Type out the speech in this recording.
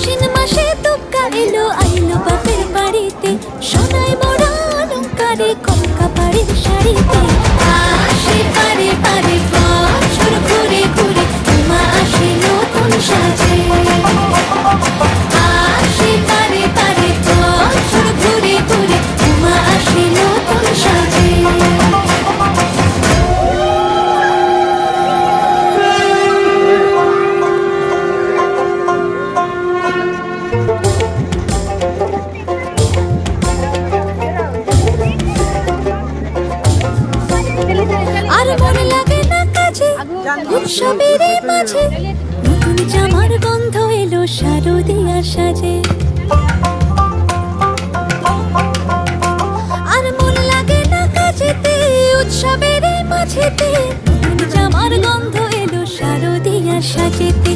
আশ্বিন মাসে দুগ্গা এলো আইলো বাপের বাড়িতে, সোনায় মোড়া অলংকারে কলকা বাড়ির শাড়িতে। আসে পারে পারে বছর ঘুরে ঘুরে, উমা আসে নতুন সাজে। আসে পারে পারে বছর ঘুরে ঘুরে, উমা আসে নতুন সাজে। আর মনে লাগে না কাজে, উৎসবের মাঝে নতুন জামার গন্ধ এলো শারদিয়া সাজে। আর মনে লাগে না কাজেতে, উৎসবের মাঝেতে নতুন জামার গন্ধ এলো শারদিয়া সাজেতে।